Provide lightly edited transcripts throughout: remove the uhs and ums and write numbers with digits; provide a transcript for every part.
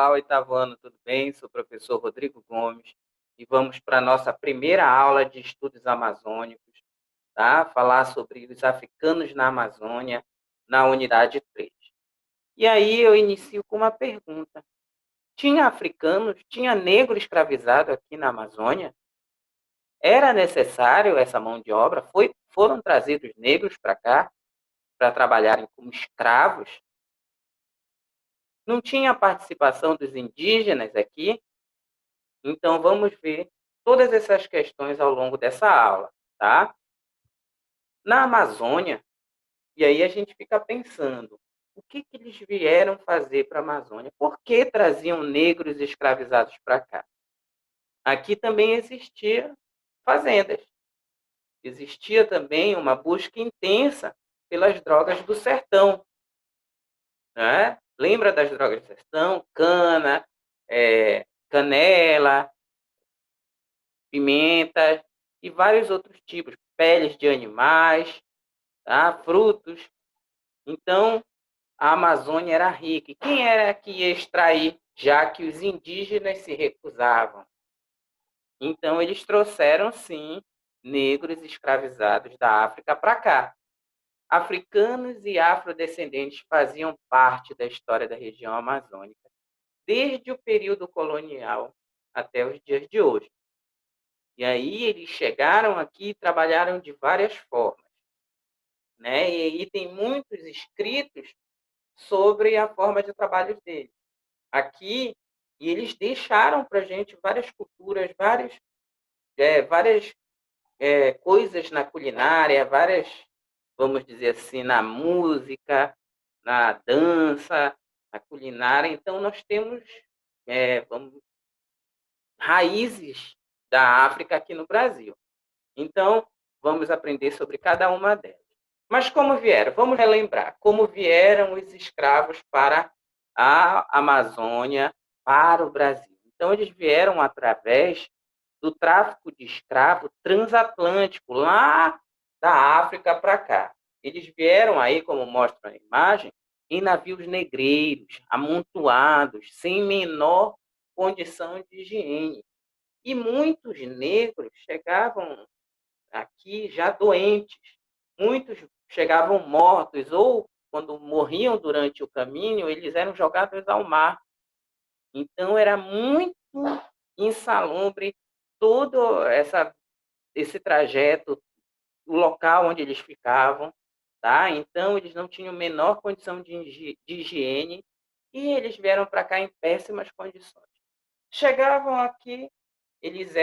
Olá, oitavo ano, tudo bem? Sou o professor Rodrigo Gomes e vamos para a nossa primeira aula de estudos amazônicos, tá? Falar sobre os africanos na Amazônia, na unidade 3. E aí eu inicio com uma pergunta. Tinha africanos, tinha negro escravizado aqui na Amazônia? Era necessário essa mão de obra? Foram trazidos negros para cá para trabalharem como escravos? Não tinha participação dos indígenas aqui? Então, vamos ver todas essas questões ao longo dessa aula, tá? Na Amazônia, e aí a gente fica pensando, o que eles vieram fazer para a Amazônia? Por que traziam negros escravizados para cá? Aqui também existia fazendas. Existia também uma busca intensa pelas drogas do sertão, né? Lembra das drogas do sertão? Cana, canela, pimenta e vários outros tipos, peles de animais, tá? Frutos. Então, a Amazônia era rica. E quem era que ia extrair, já que os indígenas se recusavam? Então, eles trouxeram, sim, negros escravizados da África para cá. Africanos e afrodescendentes faziam parte da história da região amazônica, desde o período colonial até os dias de hoje. E aí eles chegaram aqui e trabalharam de várias formas, né? E aí tem muitos escritos sobre a forma de trabalho deles. Aqui, e eles deixaram para a gente várias culturas, várias coisas na culinária, várias, vamos dizer assim, na música, na dança, na culinária. Então, nós temos raízes da África aqui no Brasil. Então, vamos aprender sobre cada uma delas. Mas como vieram? Vamos relembrar como vieram os escravos para a Amazônia, para o Brasil. Então, eles vieram através do tráfico de escravo transatlântico, lá da África para cá. Eles vieram aí, como mostra a imagem, em navios negreiros, amontoados, sem menor condição de higiene. E muitos negros chegavam aqui já doentes. Muitos chegavam mortos ou, quando morriam durante o caminho, eles eram jogados ao mar. Então, era muito insalubre todo esse trajeto, o local onde eles ficavam. Tá? Então, eles não tinham a menor condição de higiene e eles vieram para cá em péssimas condições. Chegavam aqui, eles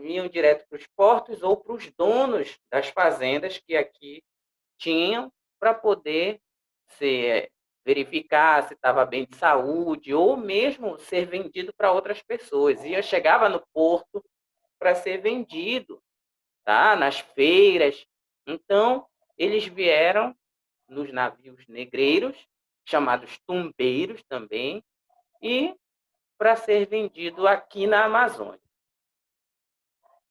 iam direto para os portos ou para os donos das fazendas que aqui tinham, para poder verificar se estava bem de saúde ou mesmo ser vendido para outras pessoas. Chegava no porto para ser vendido, tá? Nas feiras. Então, eles vieram nos navios negreiros, chamados tumbeiros também, e para ser vendido aqui na Amazônia.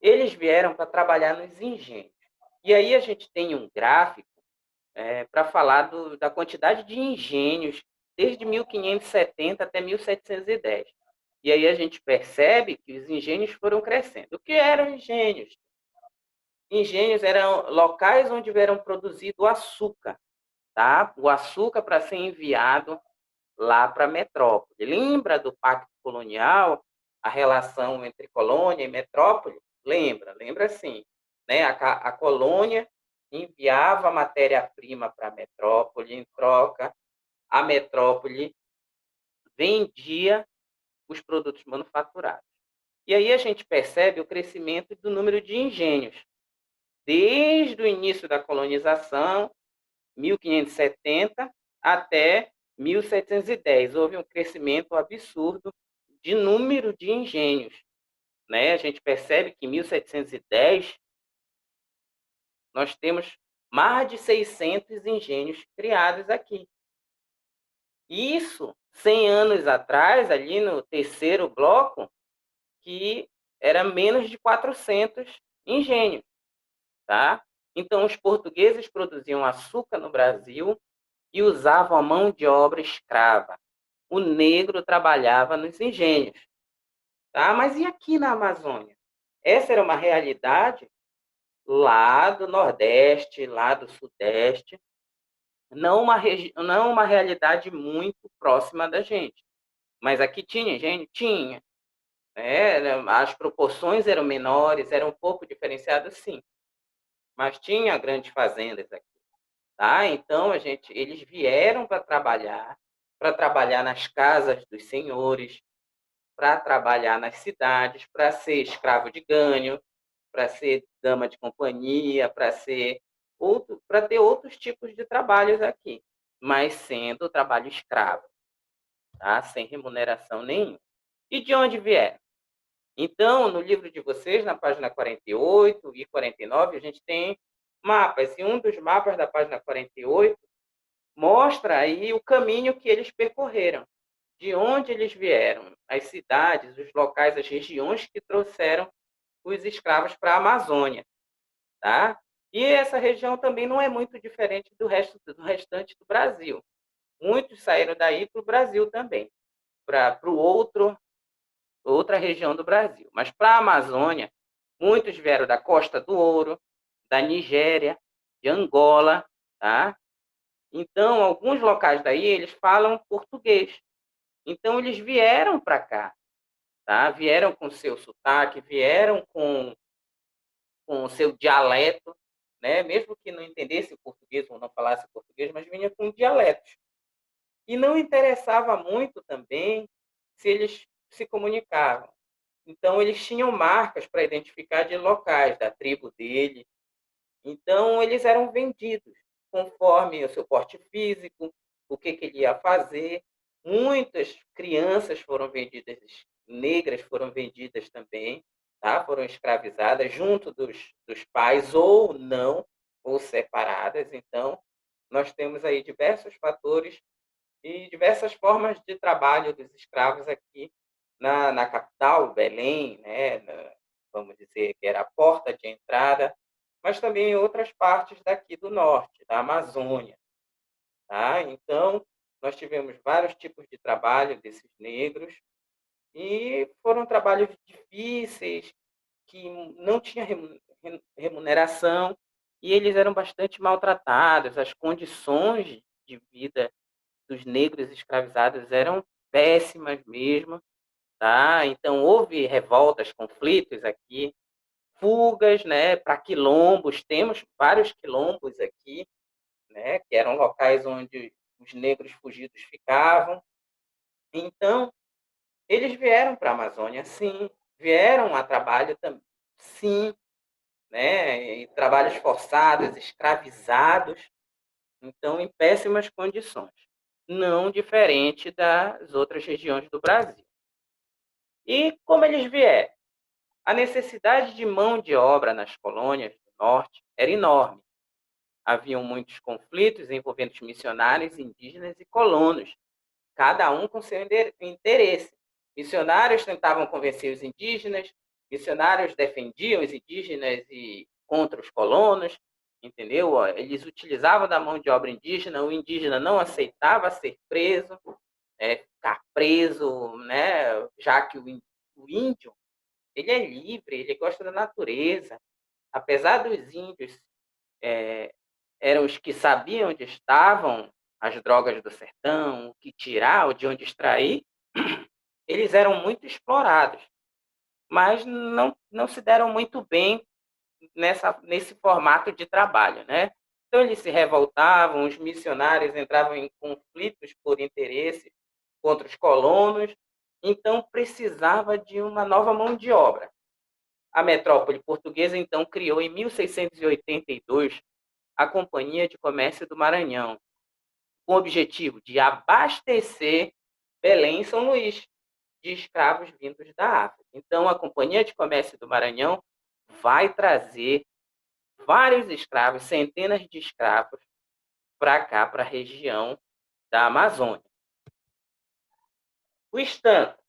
Eles vieram para trabalhar nos engenhos. E aí a gente tem um gráfico para falar da quantidade de engenhos desde 1570 até 1710. E aí a gente percebe que os engenhos foram crescendo. O que eram engenhos? Engenhos eram locais onde eram produzido açúcar, tá? O açúcar para ser enviado lá para a metrópole. Lembra do Pacto Colonial, a relação entre colônia e metrópole? Lembra sim. Né? A colônia enviava matéria-prima para a metrópole, em troca, a metrópole vendia os produtos manufaturados. E aí a gente percebe o crescimento do número de engenhos. Desde o início da colonização, 1570, até 1710. Houve um crescimento absurdo de número de engenhos. Né? A gente percebe que em 1710 nós temos mais de 600 engenhos criados aqui. Isso 100 anos atrás, ali no terceiro bloco, que era menos de 400 engenhos. Tá? Então, os portugueses produziam açúcar no Brasil e usavam a mão de obra escrava. o negro trabalhava nos engenhos. Tá? Mas e aqui na Amazônia? Essa era uma realidade lá do Nordeste, lá do Sudeste, não uma realidade muito próxima da gente. Mas aqui tinha engenho? Tinha. As proporções eram menores, eram um pouco diferenciadas, sim. Mas tinha grandes fazendas aqui. Tá? Então, eles vieram para trabalhar nas casas dos senhores, para trabalhar nas cidades, para ser escravo de ganho, para ser dama de companhia, para ter outros tipos de trabalhos aqui, mas sendo trabalho escravo, tá? Sem remuneração nenhuma. E de onde vieram? Então, no livro de vocês, na página 48 e 49, a gente tem mapas, e um dos mapas da página 48 mostra aí o caminho que eles percorreram, de onde eles vieram, as cidades, os locais, as regiões que trouxeram os escravos para a Amazônia, tá? E essa região também não é muito diferente do restante do Brasil. Muitos saíram daí para o Brasil também, para outra região do Brasil. Mas para a Amazônia, muitos vieram da Costa do Ouro, da Nigéria, de Angola, tá? Então, alguns locais daí, eles falam português. Então, eles vieram para cá, tá? Vieram com seu sotaque, vieram com o seu dialeto, né? Mesmo que não entendesse o português ou não falasse português, mas vinha com dialetos. E não interessava muito também se eles se comunicavam. Então, eles tinham marcas para identificar de locais da tribo dele. Então, eles eram vendidos conforme o seu porte físico, o que ele ia fazer. Muitas crianças foram vendidas, negras foram vendidas também, tá? Foram escravizadas junto dos pais ou não, ou separadas. Então, nós temos aí diversos fatores e diversas formas de trabalho dos escravos aqui na capital, Belém, né? Vamos dizer que era a porta de entrada, mas também em outras partes daqui do norte, da Amazônia. Tá? Então, nós tivemos vários tipos de trabalho desses negros e foram trabalhos difíceis, que não tinha remuneração e eles eram bastante maltratados, as condições de vida dos negros escravizados eram péssimas mesmo, tá? Então houve revoltas, conflitos aqui, fugas, né, para quilombos, temos vários quilombos aqui, né, que eram locais onde os negros fugidos ficavam. Então, eles vieram para a Amazônia, sim, vieram a trabalho também, sim, né, e trabalhos forçados, escravizados, então em péssimas condições, não diferente das outras regiões do Brasil. E como eles vieram? A necessidade de mão de obra nas colônias do norte era enorme. Haviam muitos conflitos envolvendo os missionários, indígenas e colonos, cada um com seu interesse. Missionários tentavam convencer os indígenas, missionários defendiam os indígenas e contra os colonos, entendeu? Eles utilizavam da mão de obra indígena, o indígena não aceitava ser preso, ficar preso, né? Já que o índio ele é livre, ele gosta da natureza. Apesar dos índios eram os que sabiam onde estavam as drogas do sertão, o que tirar, ou de onde extrair, eles eram muito explorados, mas não se deram muito bem nesse formato de trabalho, né? Então eles se revoltavam, os missionários entravam em conflitos por interesse contra os colonos, então precisava de uma nova mão de obra. A metrópole portuguesa, então, criou em 1682 a Companhia de Comércio do Maranhão, com o objetivo de abastecer Belém e São Luís de escravos vindos da África. Então, a Companhia de Comércio do Maranhão vai trazer vários escravos, centenas de escravos, para cá, para a região da Amazônia. O estampo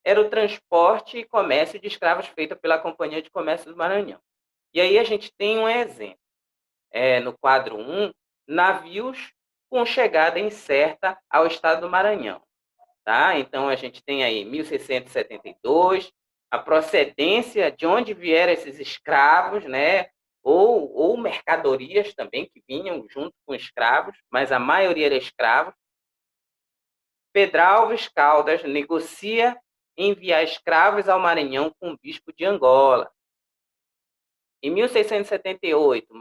era o transporte e comércio de escravos feito pela Companhia de Comércio do Maranhão. E aí a gente tem um exemplo. No quadro 1, navios com chegada incerta ao estado do Maranhão. tá? Então, a gente tem aí 1672, a procedência de onde vieram esses escravos, né? Ou mercadorias também que vinham junto com escravos, mas a maioria era escravos. Pedro Alves Caldas negocia enviar escravos ao Maranhão com o bispo de Angola. Em 1678,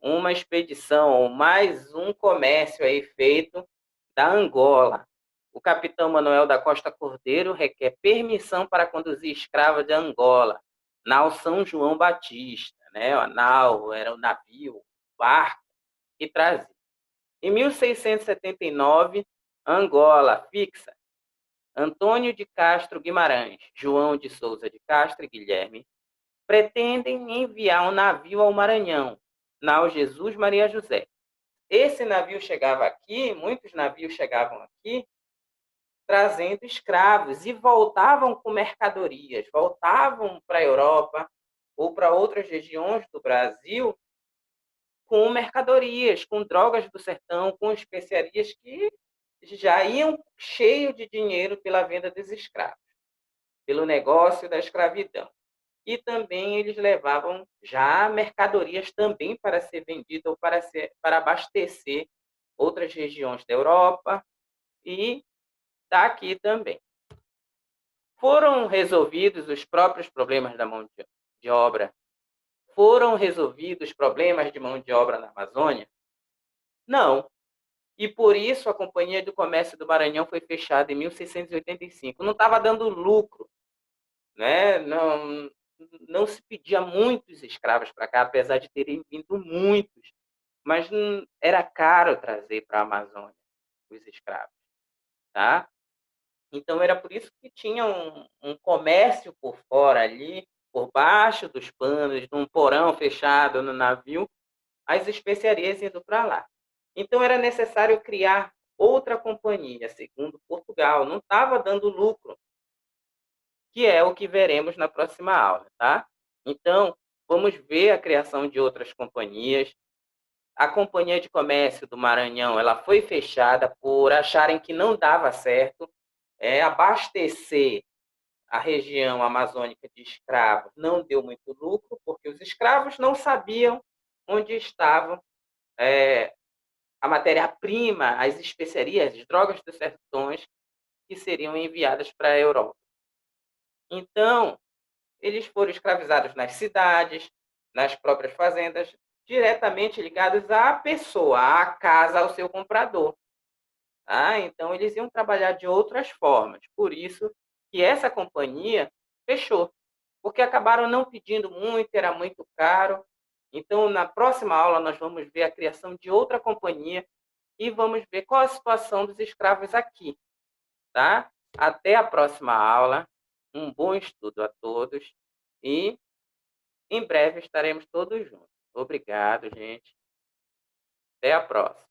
uma expedição, mais um comércio aí feito da Angola. O capitão Manuel da Costa Cordeiro requer permissão para conduzir escravos de Angola, nau São João Batista, né? A nau era o navio, o barco que trazia. Em 1679, Angola fixa Antônio de Castro Guimarães, João de Souza de Castro e Guilherme pretendem enviar um navio ao Maranhão, nau Jesus Maria José. Esse navio chegava aqui, muitos navios chegavam aqui, trazendo escravos e voltavam com mercadorias, voltavam para a Europa ou para outras regiões do Brasil com mercadorias, com drogas do sertão, com especiarias que já iam cheio de dinheiro pela venda dos escravos, pelo negócio da escravidão. E também eles levavam já mercadorias também para ser vendida ou para abastecer outras regiões da Europa e daqui também. Foram resolvidos os próprios problemas da mão de obra? Foram resolvidos os problemas de mão de obra na Amazônia? Não. E por isso a Companhia do Comércio do Maranhão foi fechada em 1685. Não estava dando lucro, né? Não se pedia muitos escravos para cá, apesar de terem vindo muitos, mas era caro trazer para a Amazônia os escravos, tá? Então era por isso que tinha um comércio por fora ali, por baixo dos panos, num porão fechado no navio, as especiarias indo para lá. Então era necessário criar outra companhia, segundo Portugal, não estava dando lucro, que é o que veremos na próxima aula, tá? Então, vamos ver a criação de outras companhias. A Companhia de Comércio do Maranhão, ela foi fechada por acharem que não dava certo abastecer a região amazônica de escravos. Não deu muito lucro, porque os escravos não sabiam onde estavam a matéria-prima, as especiarias, as drogas dos sertões que seriam enviadas para a Europa. Então, eles foram escravizados nas cidades, nas próprias fazendas, diretamente ligados à pessoa, à casa, ao seu comprador. Tá? Então, eles iam trabalhar de outras formas. Por isso que essa companhia fechou, porque acabaram não pedindo muito, era muito caro. Então, na próxima aula, nós vamos ver a criação de outra companhia e vamos ver qual a situação dos escravos aqui. Tá? Até a próxima aula. Um bom estudo a todos e em breve estaremos todos juntos. Obrigado, gente. Até a próxima.